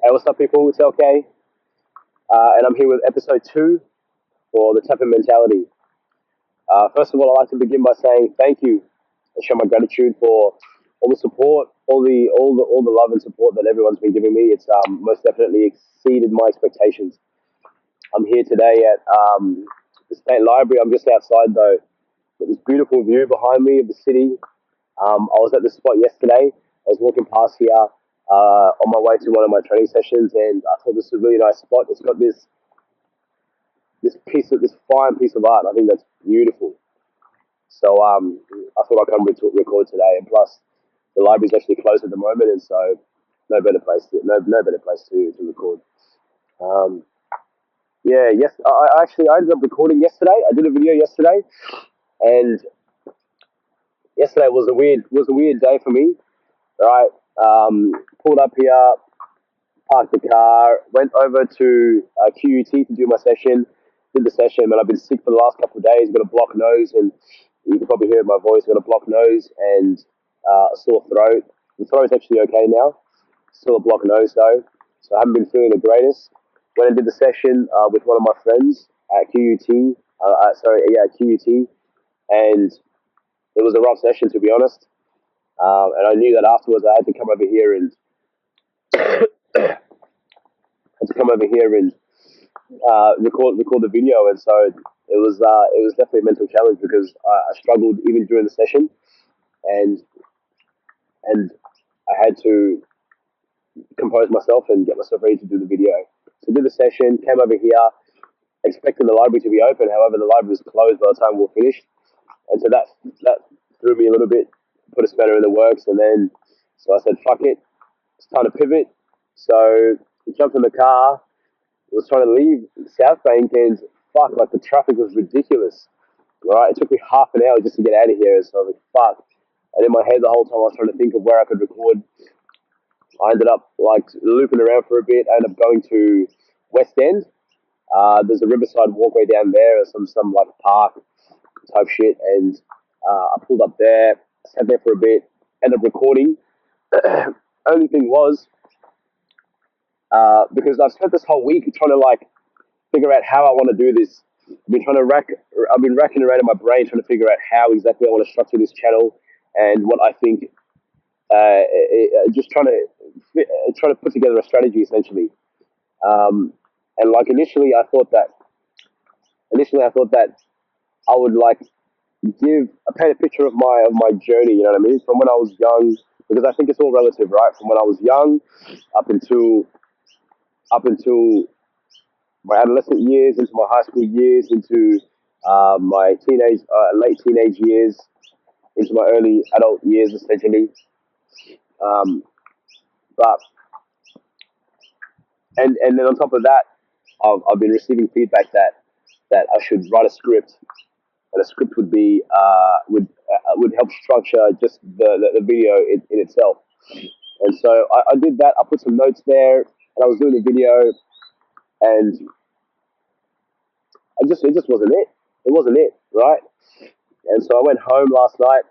Hey, what's up, people? It's LK, and I'm here with episode 2 for the Tapper Mentality. First of all, I'd like to begin by saying thank you and show my gratitude for all the support, all the love and support that everyone's been giving me. It's most definitely exceeded my expectations. I'm here today at the State Library. I'm just outside though, with this beautiful view behind me of the city. I was at this spot yesterday. I was walking past here on my way to one of my training sessions, and I thought this was a really nice spot. It's got this fine piece of art. I think that's beautiful. So I thought I'd come record today, and plus the library's actually closed at the moment, and so no better place to record. Um, yeah, yes, I ended up recording yesterday. I did a video yesterday, and yesterday was a weird day for me. Right, pulled up here, parked the car, went over to QUT to do my session, did the session, and I've been sick for the last couple of days, got a blocked nose, and you can probably hear my voice, got a blocked nose and a sore throat. The throat's actually okay now, still a blocked nose though, so I haven't been feeling the greatest. Went and did the session with one of my friends at QUT, QUT, and it was a rough session to be honest. And I knew that afterwards I had to come over here and record the video, and so it was definitely a mental challenge because I struggled even during the session, and and I had to compose myself and get myself ready to do the video. So did the session, came over here, expecting the library to be open. However, the library was closed by the time we were finished, and so that threw me a little bit, put a spanner in the works, and then so I said, "Fuck it, it's time to pivot." So I jumped in the car, was trying to leave South Bank, and fuck, like the traffic was ridiculous. Right, it took me half an hour just to get out of here, so I was like, fuck. And in my head, the whole time I was trying to think of where I could record. I ended up like looping around for a bit. I ended up going to West End. There's a riverside walkway down there, or some like park type shit, and I pulled up there, sat there for a bit, ended up recording. Only thing was, because I've spent this whole week trying to like figure out how I want to do this. I've been racking around in my brain trying to figure out how exactly I want to structure this channel and what I think. Just trying to put together a strategy essentially. And like initially I thought that I would like give a paint a picture of my journey. You know what I mean? From when I was young, because I think it's all relative, right? From when I was young up until my adolescent years, into my high school years, into my late teenage years, into my early adult years, essentially. Um, but and then on top of that, I've been receiving feedback that I should write a script, and a script would help structure just the video in itself. And so I did that. I put some notes there, and I was doing the video, and it just wasn't it. It wasn't it, right? And so I went home last night,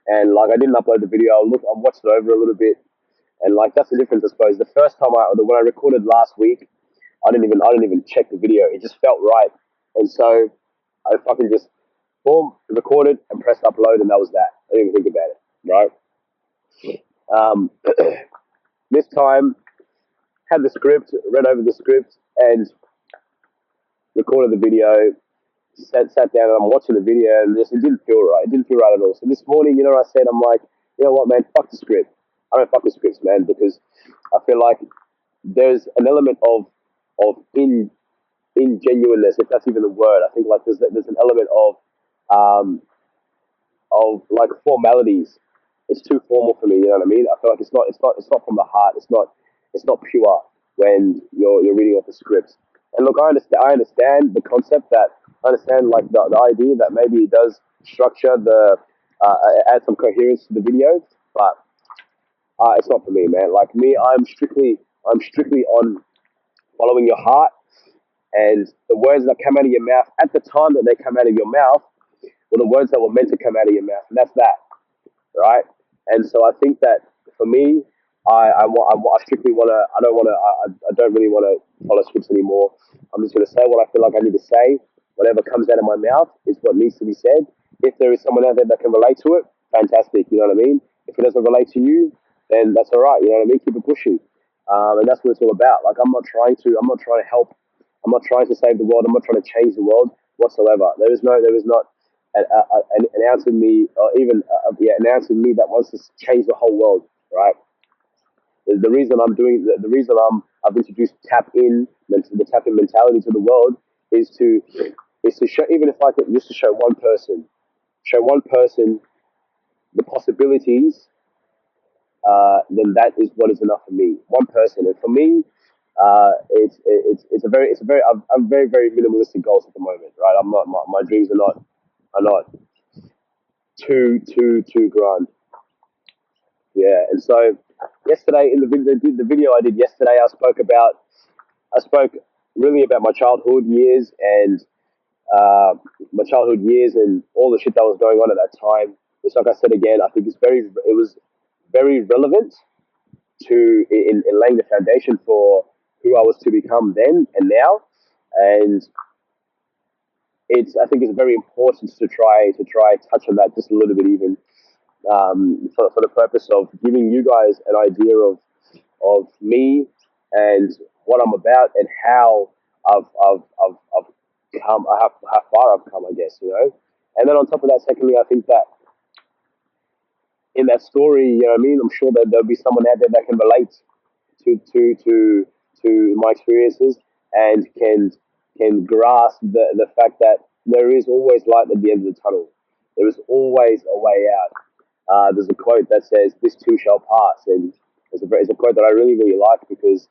and like I didn't upload the video. I watched it over a little bit, and like that's the difference, I suppose. The first time when I recorded last week, I didn't even check the video. It just felt right, and so I fucking just boom recorded and pressed upload, and that was that. I didn't even think about it, right? This time had the script, read over the script, and recorded the video. Sat down and I'm watching the video, and it didn't feel right. It didn't feel right at all. So this morning, I said, I'm like, you know what, man, fuck the script. I don't fuck the scripts, man, because I feel like there's an element of ingenuineness, if that's even the word. I think like there's an element um of like formalities. It's too formal for me. You know what I mean? I feel like it's not from the heart. It's not pure when you're reading off the script. And look, I understand the concept that I understand like the idea that maybe it does structure add some coherence to the video, but it's not for me, man. Like me, I'm strictly on following your heart, and the words that come out of your mouth at the time that they come out of your mouth were the words that were meant to come out of your mouth, and that's that, right? And so I think that for me, I strictly want to. I don't want to. I don't really want to follow scripts anymore. I'm just going to say what I feel like I need to say. Whatever comes out of my mouth is what needs to be said. If there is someone out there that can relate to it, fantastic. You know what I mean? If it doesn't relate to you, then that's all right. You know what I mean? Keep it pushing. And that's what it's all about. Like I'm not trying to. I'm not trying to help. I'm not trying to save the world. I'm not trying to change the world whatsoever. There is no. There is not an ounce in me, or even an ounce in me that wants to change the whole world. Right? The reason I'm doing the reason I've introduced the tap in mentality to the world is to show, even if I could just to show one person the possibilities, then that is what is enough for me. One person, and for me, it's a very I'm very very minimalistic goals at the moment, right? I'm not my dreams are not too grand. Yeah, and so yesterday in the video I did yesterday, I spoke really about my childhood years and all the shit that was going on at that time. Which, like I said again, I think it was very relevant in laying the foundation for who I was to become then and now. And I think it's very important to try touch on that just a little bit, even for the purpose of giving you guys an idea of me and what I'm about and I've come, how far I've come, I guess, you know. And then on top of that, secondly, I think that in that story, you know what I mean, I'm sure that there'll be someone out there that can relate to to to to my experiences and can grasp the fact that there is always light at the end of the tunnel. There is always a way out. There's a quote that says, "This too shall pass," and it's a quote that I really really like because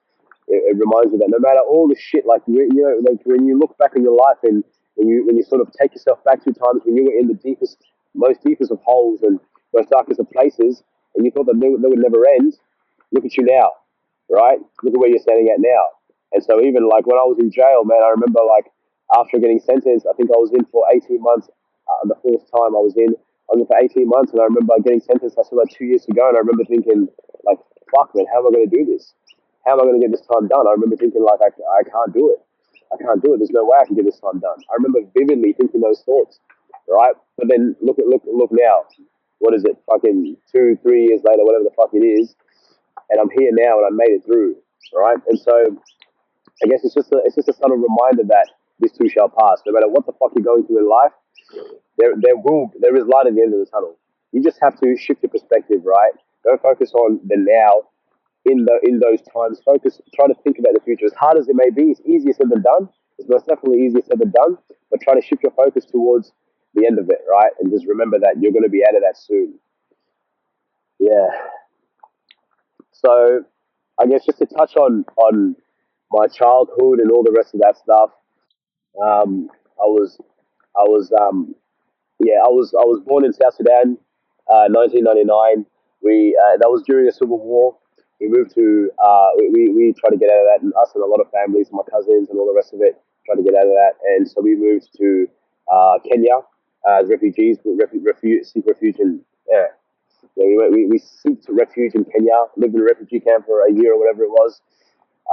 it reminds me that no matter all the shit, like you know, like when you look back in your life and when you sort of take yourself back to times when you were in the most deepest of holes and most darkest of places, and you thought that they would never end. Look at you now, right? Look at where you're standing at now. And so even like when I was in jail, man, I remember like after getting sentenced, I think I was in for 18 months. The fourth time I was in for 18 months, and I remember getting sentenced. I still had 2 years to go, and I remember thinking like, "Fuck, man, how am I going to do this? How am I going to get this time done?" I remember thinking like, I can't do it. I can't do it. There's no way I can get this time done. I remember vividly thinking those thoughts, right? But then look now. What is it? Fucking 2 3 years later, whatever the fuck it is, and I'm here now, and I made it through, right? And so I guess it's just a subtle reminder that this too shall pass. No matter what the fuck you're going through in life, there is light at the end of the tunnel. You just have to shift your perspective, right? Don't focus on the now. In those times, try to think about the future. As hard as it may be, it's easier said than done. It's most definitely easier said than done. But try to shift your focus towards the end of it, right? And just remember that you're going to be out of that soon. Yeah. So I guess just to touch on my childhood and all the rest of that stuff. I was I was Yeah, I was born in South Sudan, 1999. We That was during the Civil War. We moved to we tried to get out of that, and us and a lot of families, my cousins and all the rest of it, tried to get out of that, and so we moved to Kenya as refugees. Seek refuge in yeah. Yeah, we seek refuge in Kenya. Lived in a refugee camp for a year or whatever it was.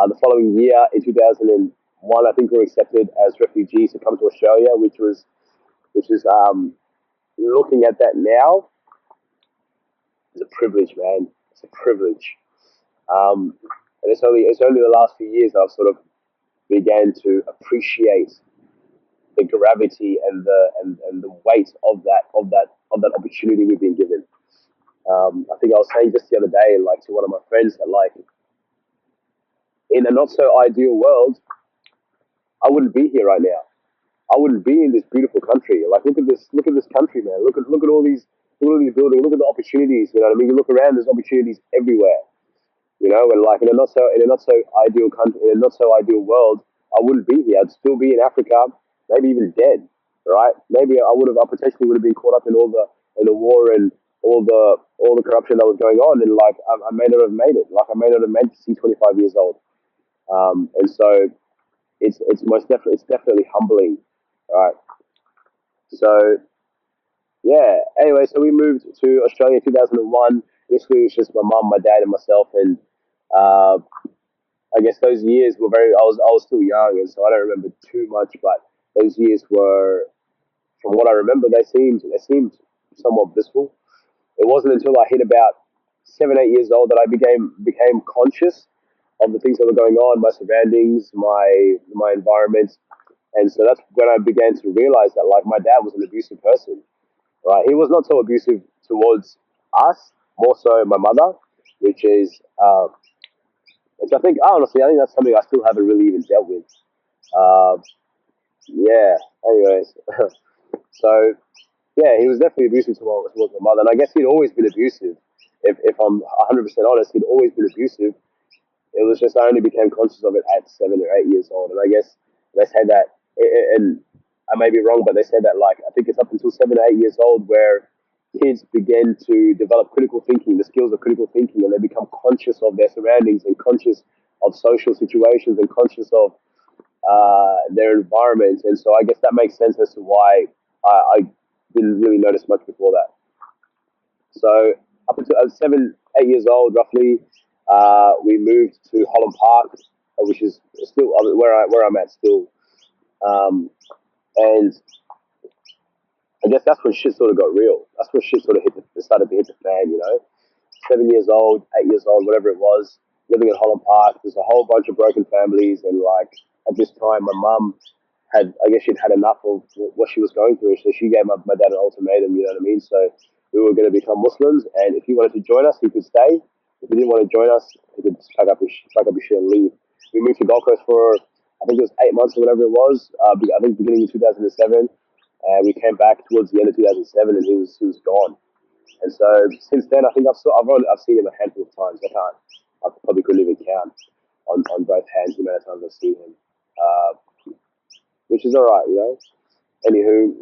The following year, in 2001, I think we were accepted as refugees to come to Australia, which is looking at that now is a privilege, man. It's a privilege. Um, and it's only the last few years that I've sort of began to appreciate the gravity and the weight of that opportunity we've been given. I think I was saying just the other day, like to one of my friends, that like in a not so ideal world, I wouldn't be here right now. I wouldn't be in this beautiful country. Like look at this country, man. Look at all these buildings. Look at the opportunities. You know what I mean? You look around, there's opportunities everywhere. You know, and like in a not so ideal country, in a not so ideal world, I wouldn't be here. I'd still be in Africa, maybe even dead. Right? Maybe I potentially would have been caught up in the war and all the corruption that was going on, and like I may not have made it. Like I may not have made it to see 25 years old. And so it's definitely humbling. Right? So yeah. Anyway, so we moved to Australia in 2001. Basically, it was just my mum, my dad, and myself. And uh, I guess those years were very. I was still young, and so I don't remember too much. But those years were, from what I remember, they seemed somewhat blissful. It wasn't until I hit about 7, 8 years old that I became conscious of the things that were going on, my surroundings, my environment, and so that's when I began to realize that like my dad was an abusive person. Right, he was not so abusive towards us, more so my mother, which is which I think that's something I still haven't really even dealt with. Uh, yeah. Anyways, so yeah, he was definitely abusive towards my mother, and I guess he'd always been abusive. If I'm 100% honest, he'd always been abusive. It was just I only became conscious of it at 7 or 8 years old, and I guess they say that, and I may be wrong, but they say that like I think it's up until 7 or 8 years old where kids begin to develop critical thinking, the skills of critical thinking, and they become conscious of their surroundings and conscious of social situations and conscious of their environment. And so I guess that makes sense as to why I didn't really notice much before that. So up until 7, 8 years old, roughly, we moved to Holland Park, which is still where I'm at still. Um, and I guess that's when shit sort of got real. That's when shit sort of started to hit the fan. 7 years old, 8 years old, whatever it was, living in Holland Park. There's a whole bunch of broken families, and like at this time, my mum I guess she'd had enough of what she was going through, so she gave my dad an ultimatum. You know what I mean? So we were going to become Muslims, and if he wanted to join us, he could stay. If he didn't want to join us, he could just pack up his shit and leave. We moved to Gold Coast for I think it was 8 months or whatever it was. I think beginning in 2007, and we came back towards the end of 2007, and he was gone. And so since then, I think I've seen him a handful of times. I probably couldn't even count on both hands the amount of times I've seen him, which is all right. Anywho,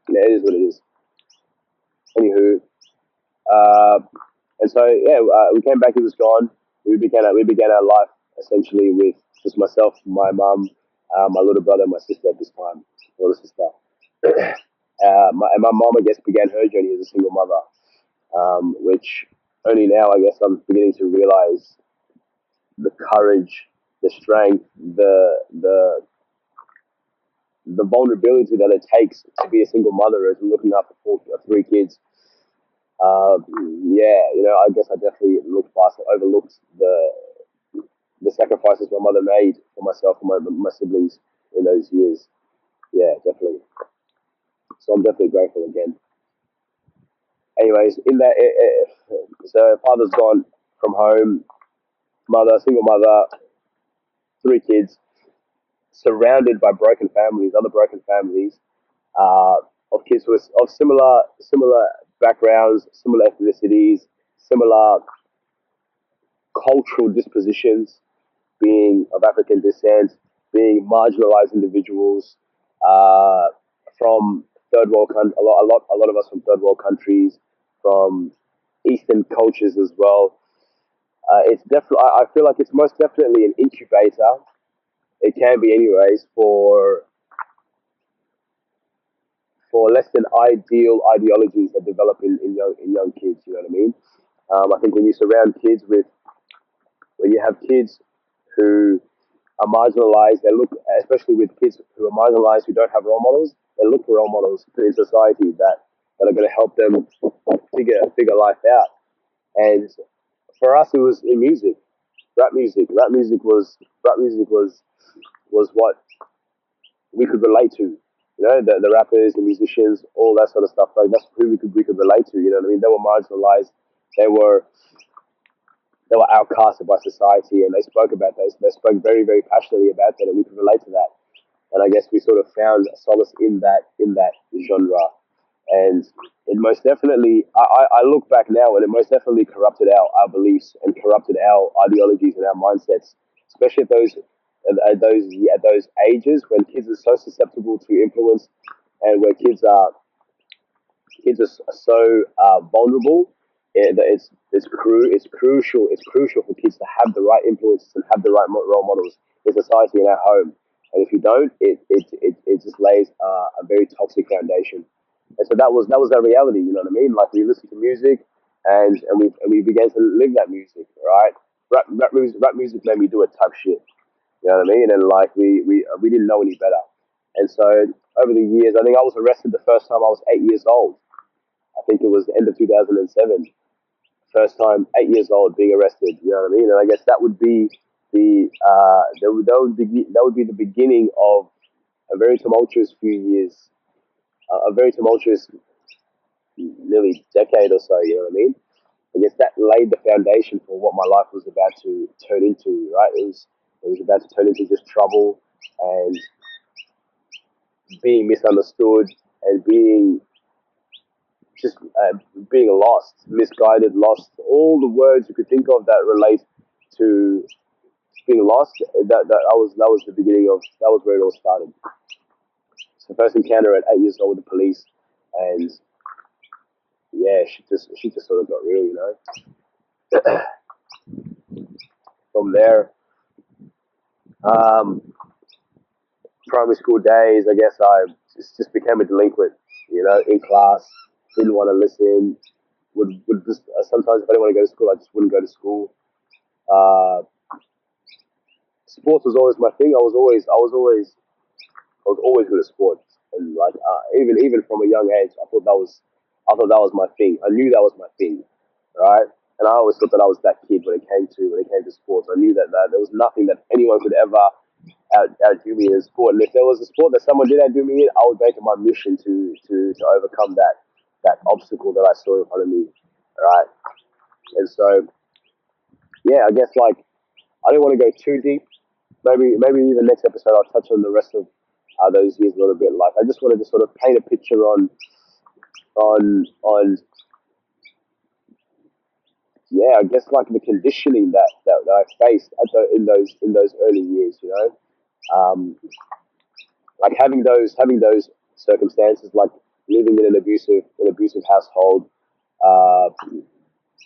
it is what it is. Anywho, uh, and so yeah, we came back. He was gone. We began our life essentially with just myself, my mum, my little brother, and my sister at this time, little sister. And my mom, I guess, began her journey as a single mother, which only now, I guess, I'm beginning to realize the courage, the strength, the vulnerability that it takes to be a single mother as looking after three kids. Yeah, I guess I definitely overlooked the sacrifices my mother made for myself and my siblings in those years. Yeah, definitely. So I'm definitely grateful again. Anyways, so father's gone from home, single mother, three kids, surrounded by other broken families, uh, of kids of similar backgrounds, similar ethnicities, similar cultural dispositions, being of African descent, being marginalized individuals uh, from third world a lot of us from third world countries, from Eastern cultures as well. It's definitely I feel like it's most definitely an incubator. It can be anyways for less than ideal ideologies that develop in young kids. You know what I mean? I think when you have kids who are marginalized, they look, especially with kids who are marginalized who don't have role models, they look for role models in society that are going to help them figure life out. And for us, it was in music, rap music. Rap music was what we could relate to. The rappers, the musicians, all that sort of stuff. Like that's who we could relate to. You know what I mean? They were marginalized. They were they were outcasted by society, and they spoke about those. They spoke very, very passionately about that, and we could relate to that. And I guess we sort of found solace in that genre. And it most definitely, I look back now, and it most definitely corrupted our beliefs and corrupted our ideologies and our mindsets, especially at those ages when kids are so susceptible to influence, and where kids are so vulnerable. It's crucial for kids to have the right influences and have the right role models in society and at home. And if you don't, it just lays a very toxic foundation. And so that was our reality. You know what I mean? Like we listened to music. and we began to live that music, right? Rap music made me do it type shit. You know what I mean? And like we didn't know any better. And so over the years, I think I was arrested the first time I was 8 years old. I think it was the end of 2007. First time, 8 years old, being arrested. You know what I mean? And I guess that would be that would be the beginning of a very tumultuous few years, a very tumultuous nearly decade or so. You know what I mean? I guess that laid the foundation for what my life was about to turn into. Right? It was about to turn into just trouble and being misunderstood and just being lost, misguided, lost. All the words you could think of that relate to being lost. That was the beginning of that was where it all started. So first encounter at 8 years old with the police, and yeah, she just sort of got real, you know. From there, um, primary school days, I guess I just became a delinquent, you know, in class. Didn't want to listen. Would just sometimes if I didn't want to go to school, I just wouldn't go to school. Uh, Sports was always my thing. I was always good at sports, and like even from a young age, I thought that was my thing. I knew that was my thing, right? And I always thought that I was that kid when it came to sports. I knew that there was nothing that anyone could ever outdo me in sport. And if there was a sport that someone did outdo me in, I would make it my mission to overcome that obstacle that I saw in front of me, right? And so yeah, I guess like I don't want to go too deep. Maybe even next episode I'll touch on the rest of those years a little bit. Like I just wanted to sort of paint a picture on yeah, I guess like the conditioning that I faced in those early years. You know, like having those circumstances, like living in an abusive household, uh,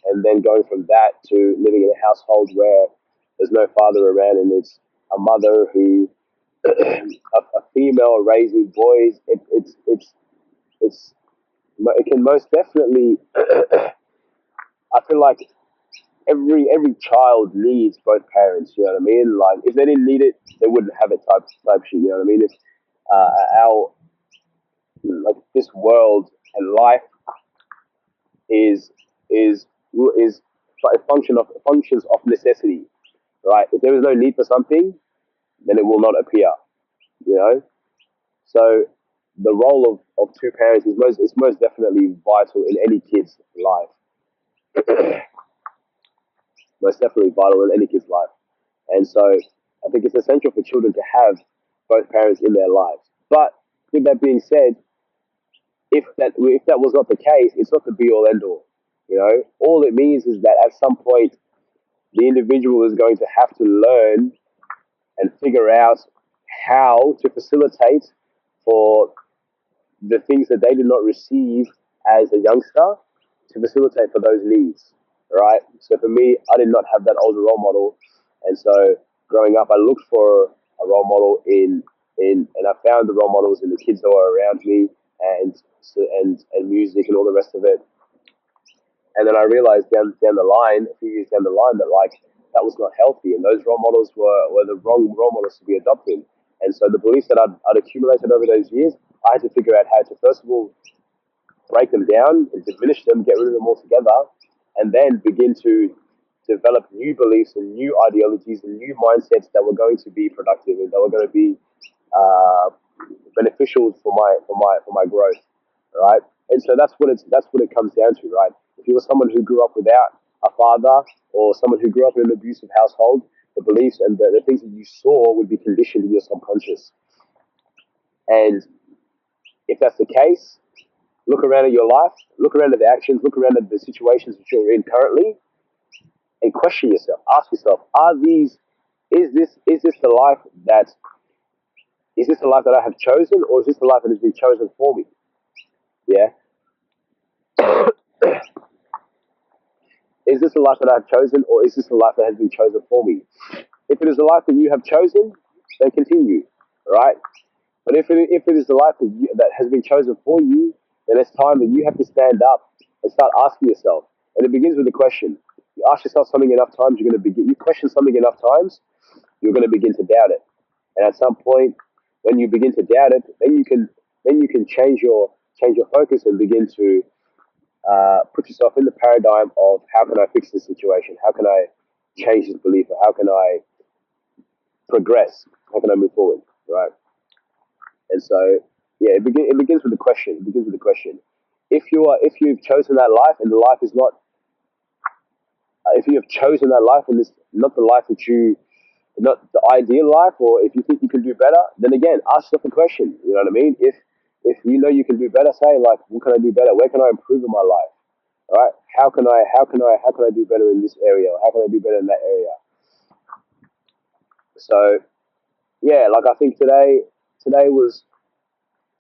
and then going from that to living in a household where there's no father around and it's a mother who a female raising boys. It's it can most definitely. I feel like every child needs both parents. You know what I mean? Like if they didn't need it, they wouldn't have it type shit. You know what I mean? If our like this world and life is is is a function of functions of necessity, right? If there is no need for something, then it will not appear. You know, so the role of two parents is most definitely vital in any kid's life. Most definitely vital in any kid's life. And so I think it's essential for children to have both parents in their lives. But with that being said, if that was not the case, it's not the be all end all. You know, all it means is that at some point the individual is going to have to learn and figure out how to facilitate for the things that they did not receive as a youngster to facilitate for those needs, right? So for me, I did not have that older role model, and so growing up, I looked for a role model and I found the role models in the kids that were around me, and music and all the rest of it. And then I realized down the line, a few years down the line, that like that was not healthy, and those role models were the wrong role models to be adopted. And so the beliefs that I'd accumulated over those years, I had to figure out how to first of all break them down and diminish them, get rid of them altogether, and then begin to develop new beliefs and new ideologies and new mindsets that were going to be productive and that were going to be uh, beneficial for my growth, right? And so that's what it comes down to, right? If you were someone who grew up without a father or someone who grew up in an abusive household, the beliefs and the things that you saw would be conditioned in your subconscious. And if that's the case, look around at your life, look around at the actions, look around at the situations that you're in currently, and question yourself. Ask yourself: Are these? Is this the life that is this the life that I have chosen, or is this the life that has been chosen for me? Yeah. Is this the life that I have chosen, or is this the life that has been chosen for me? If it is the life that you have chosen, then continue, right? But if it is the life that has been chosen for you, then it's time that you have to stand up and start asking yourself, And it begins with a question. You ask yourself something enough times, you're going to begin. You question something enough times, you're going to begin to doubt it. And at some point, when you begin to doubt it, then you can change your focus and begin to put yourself in the paradigm of how can I fix this situation? How can I change this belief? Or how can I progress? How can I move forward? Right. And so, yeah, it begins with the question. It begins with the question. If you've chosen that life and the life is not, if you have chosen that life and it's not the life that you, not the ideal life, or if you think you can do better, then again, ask yourself the question. You know what I mean? If you know you can do better, say like, what can I do better? Where can I improve in my life? All right. How can I do better in this area? Or how can I do better in that area? So yeah, like I think today was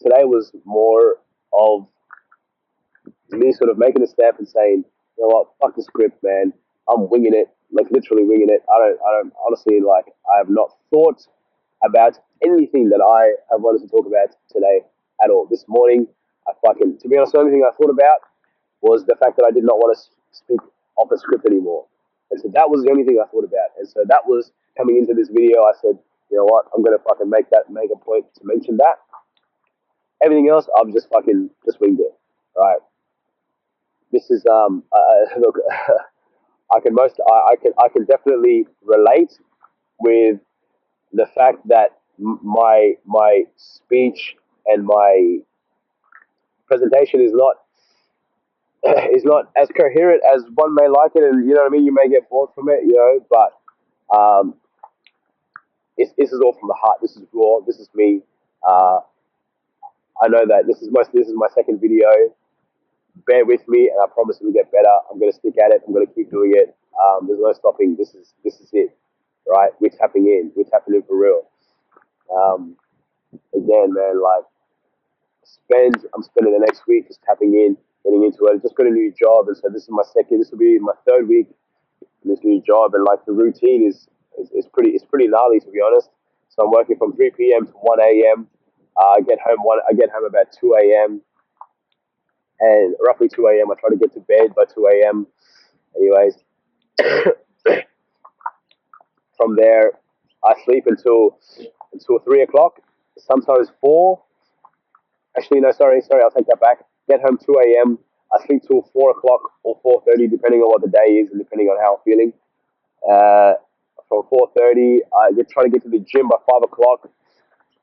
today was more of me sort of making a step and saying, you know what, fuck the script, man. I'm winging it, like literally winging it. I don't honestly, like, I have not thought about anything that I have wanted to talk about today at all. This morning, to be honest, the only thing I thought about was the fact that I did not want to speak off a script anymore. And so that was the only thing I thought about. And so that was coming into this video. I said, you know what, I'm gonna fucking make a point to mention that. Everything else, I've just fucking just winged it. Right. This is look. I can definitely relate with the fact that my speech and my presentation is not as coherent as one may like it, and you know what I mean. You may get bored from it, but this is all from the heart. This is raw. This is me. Uh, I know that this is my second video. Bear with me, and I promise it will get better. I'm going to stick at it. I'm going to keep doing it. There's no stopping. This is it, right? We're tapping in. We're tapping in for real. Um, Again, man, like I'm spending the next week just tapping in, getting into it. I just got a new job, and so this is my second. This will be my third week in this new job, and like the routine is pretty gnarly, to be honest. So I'm working from 3 p.m. to 1 a.m. I get home about 2 a.m. and roughly 2 a.m. I try to get to bed by 2 a.m. Anyways, from there I sleep until 3 o'clock, sometimes four. Actually, no, sorry, I'll take that back. Get home 2 a.m. I sleep till 4 o'clock or 4:30, depending on what the day is and depending on how I'm feeling. Uh, from 4:30, try to get to the gym by 5 o'clock.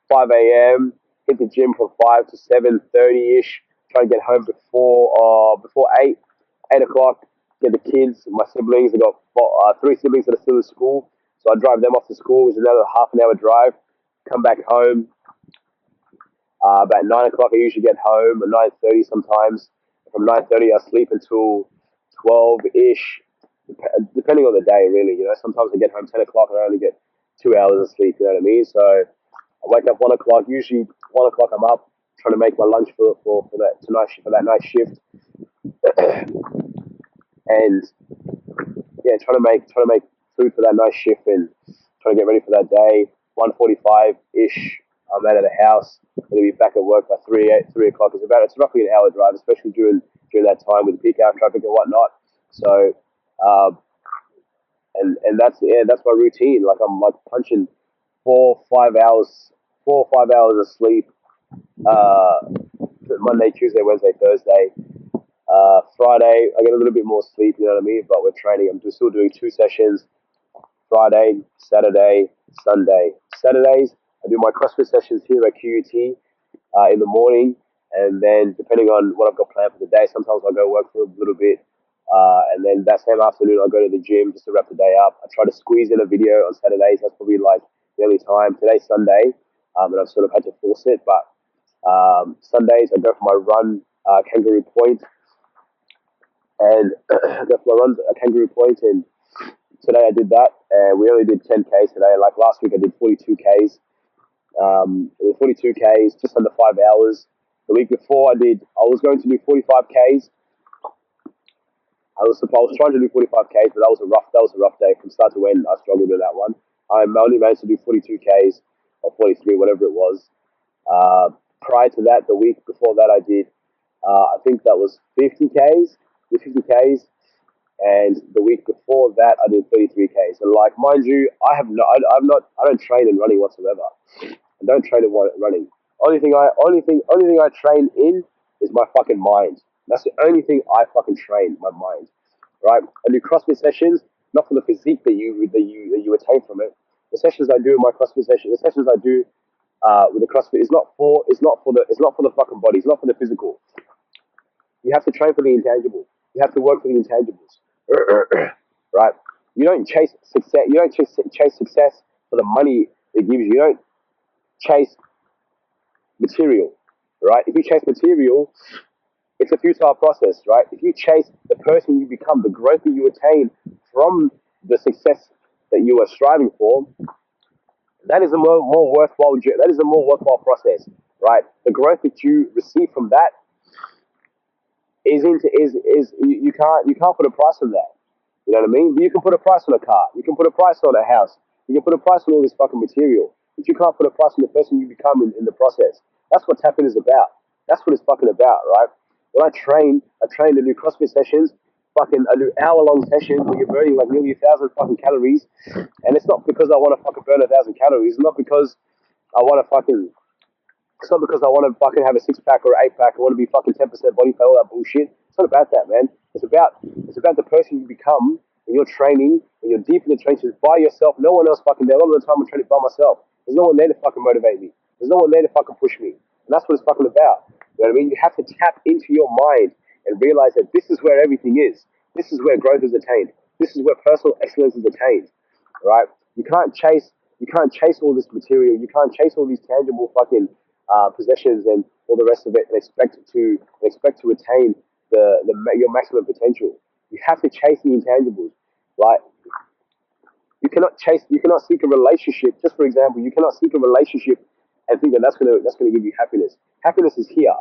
5 a.m. Hit the gym from 5 to 7:30 ish. Try to get home before 8 o'clock. Get the kids, my siblings. I got three siblings that are still in school, so I drive them off to school. It's another half an hour drive. Come back home. About 9 o'clock, I usually get home. At 9:30 sometimes. From 9:30, I sleep until 12 ish, depending on the day, really. Sometimes I get home 10 o'clock and I only get 2 hours of sleep. You know what I mean? So I wake up 1 o'clock. Usually 1 o'clock, I'm up trying to make my lunch for that night shift, and yeah, trying to make food for that night shift and trying to get ready for that day. 1:45 ish, I'm out of the house. I'm gonna be back at work by 3 o'clock. It's roughly an hour drive, especially during that time with the peak hour traffic and whatnot. So, uh, and that's my routine. Like I'm like punching 4 or 5 hours, 4 or 5 hours of sleep. Uh, Monday, Tuesday, Wednesday, Thursday. Friday, I get a little bit more sleep. You know what I mean? But we're training. I'm still doing 2 sessions. Friday, Saturday, Sunday. Saturdays, I do my CrossFit sessions here at QUT in the morning, and then depending on what I've got planned for the day, sometimes I'll go work for a little bit, and then that same afternoon I'll go to the gym just to wrap the day up. I try to squeeze in a video on Saturdays. That's probably like the only time. Today's Sunday, and I've sort of had to force it, but Sundays I go for my run, Kangaroo Point, and I go for my run at Kangaroo Point, and today I did that, and we only did 10Ks today. Like last week I did 42Ks. 42Ks, just under 5 hours. The week before I was going to do 45Ks. I was trying to do 45Ks, but that was a rough day from start to end. I struggled with that one. I only managed to do 42Ks or 43, whatever it was. Prior to that, the week before that, I did, I think that was 50Ks. The 50Ks. and the week before that I did 33k. So like, mind you, I don't train in running whatsoever. I don't train in running. Only thing I train in is my fucking mind. That's the only thing I fucking train, my mind. Right? I do CrossFit sessions, not for the physique that you attain from it. The sessions I do in my CrossFit session, the sessions I do with the CrossFit is not for the fucking body. It's not for the physical. You have to train for the intangible. You have to work for the intangibles. Right? You don't chase success. You don't chase success for the money it gives you. You don't chase material. Right? If you chase material, it's a futile process. Right? If you chase the person you become, the growth that you attain from the success that you are striving for, that is a more worthwhile. That is a more worthwhile process. Right? The growth that you receive from that is you can't put a price on that. You know what I mean? You can put a price on a car. You can put a price on a house. You can put a price on all this fucking material. But you can't put a price on the person you become in the process. That's what tapping is about. That's what it's fucking about, right? When I train to do CrossFit sessions. I do hour-long sessions where you're burning like nearly 1,000 fucking calories. And it's not because I want to fucking burn 1,000 calories. It's not because I want to fucking it's not because I want to fucking have a six pack or eight pack. I want to be fucking 10% body fat, all that bullshit. It's not about that, man. It's about the person you become when you're training, when you're deep in the trenches by yourself. No one else fucking there. A lot of the time I'm training by myself. There's no one there to fucking motivate me. There's no one there to fucking push me. And that's what it's fucking about. You know what I mean? You have to tap into your mind and realize that this is where everything is. This is where growth is attained. This is where personal excellence is attained. Right? You can't chase all this material. You can't chase all these tangible fucking possessions and all the rest of it, and expect to attain your maximum potential. You have to chase the intangibles, right? You cannot seek a relationship. Just for example, you cannot seek a relationship and think that that's gonna give you happiness. Happiness is here.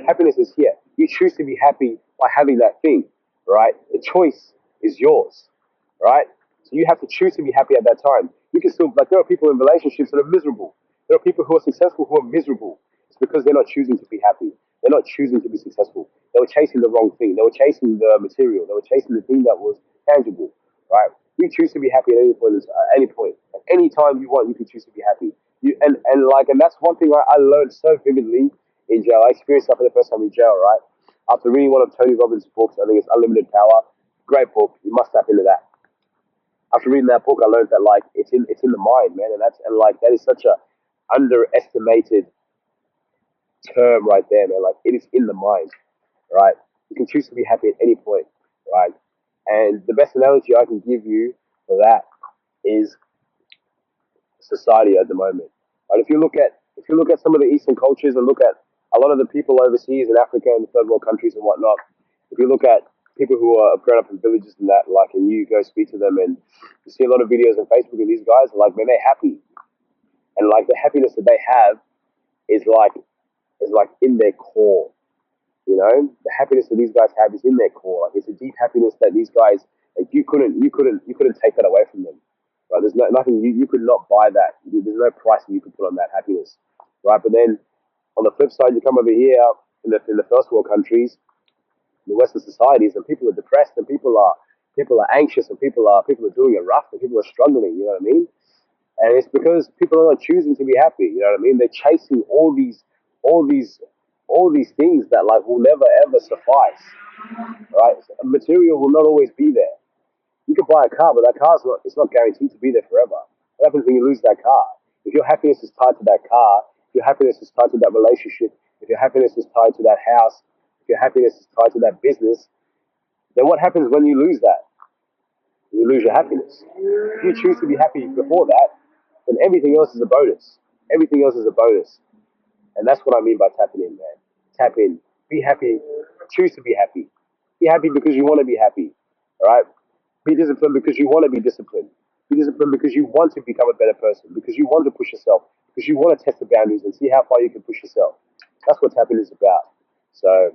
Happiness is here. You choose to be happy by having that thing, right? The choice is yours, right? So you have to choose to be happy at that time. You can still, like, there are people in relationships that are miserable. There are people who are successful who are miserable. It's because they're not choosing to be happy. They're not choosing to be successful. They were chasing the wrong thing. They were chasing the material. They were chasing the thing that was tangible, right? You choose to be happy at any point. At any point, at any time you want, you can choose to be happy. And that's one thing I learned so vividly in jail. I experienced that for the first time in jail, right? After reading one of Tony Robbins' books, I think it's Unlimited Power. Great book. You must tap into that. After reading that book, I learned that like it's in the mind, man, and like that is such a underestimated term right there, man. Like, it is in the mind, right? You can choose to be happy at any point, right? And the best analogy I can give you for that is society at the moment. Right? If you look at some of the Eastern cultures and look at a lot of the people overseas in Africa and the third world countries and whatnot, if you look at people who are grown up in villages and that, like, and you go speak to them and you see a lot of videos on Facebook and these guys are like, man, they're happy, and like the happiness that they have is like in their core. You know, the happiness that these guys have is in their core. Like, it's a deep happiness that these guys, like, you couldn't take that away from them. Right? There's nothing you could not buy that. There's no price that you could put on that happiness. Right? But then on the flip side, you come over here in the first world countries, the Western societies, and people are depressed and people are anxious and people are doing it rough and people are struggling. You know what I mean? And it's because people are not choosing to be happy. You know what I mean? They're chasing all these, all these things that like will never ever suffice. Right? Material will not always be there. You can buy a car, but that car's not. It's not guaranteed to be there forever. What happens when you lose that car? If your happiness is tied to that car, if your happiness is tied to that relationship, if your happiness is tied to that house, if your happiness is tied to that business, then what happens when you lose that? You lose your happiness. If you choose to be happy before that, then everything else is a bonus. Everything else is a bonus. And that's what I mean by tapping in, man. Tap in. Be happy. Choose to be happy. Be happy because you want to be happy. All right? Be disciplined because you want to be disciplined. Be disciplined because you want to become a better person, because you want to push yourself, because you want to test the boundaries and see how far you can push yourself. That's what tapping is about. So,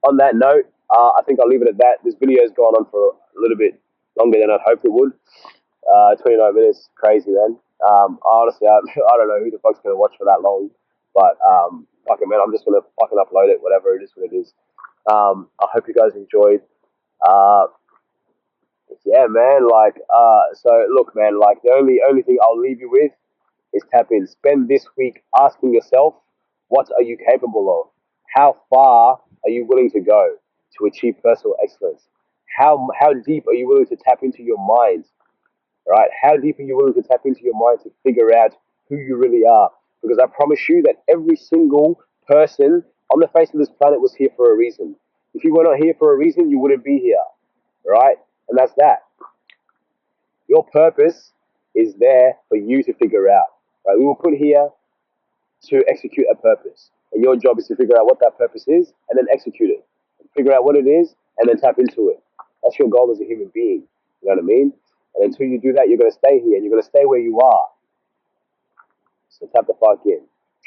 on that note, I think I'll leave it at that. This video has gone on for a little bit longer than I'd hoped it would. 29 minutes, crazy, man. Honestly, I don't know who the fuck's going to watch for that long, but fucking, man, I'm just going to fucking upload it, whatever it is, what it is. I hope you guys enjoyed. Yeah, man. So look, man. Like the only thing I'll leave you with is tap in. Spend this week asking yourself, what are you capable of? How far are you willing to go to achieve personal excellence? How deep are you willing to tap into your mind? Right? How deep are you willing to tap into your mind to figure out who you really are? Because I promise you that every single person on the face of this planet was here for a reason. If you were not here for a reason, you wouldn't be here, right? And that's that. Your purpose is there for you to figure out. Right? We were put here to execute a purpose, and your job is to figure out what that purpose is and then execute it. Figure out what it is and then tap into it. That's your goal as a human being. You know what I mean? And until you do that, you're going to stay here and you're going to stay where you are. So tap the fuck in.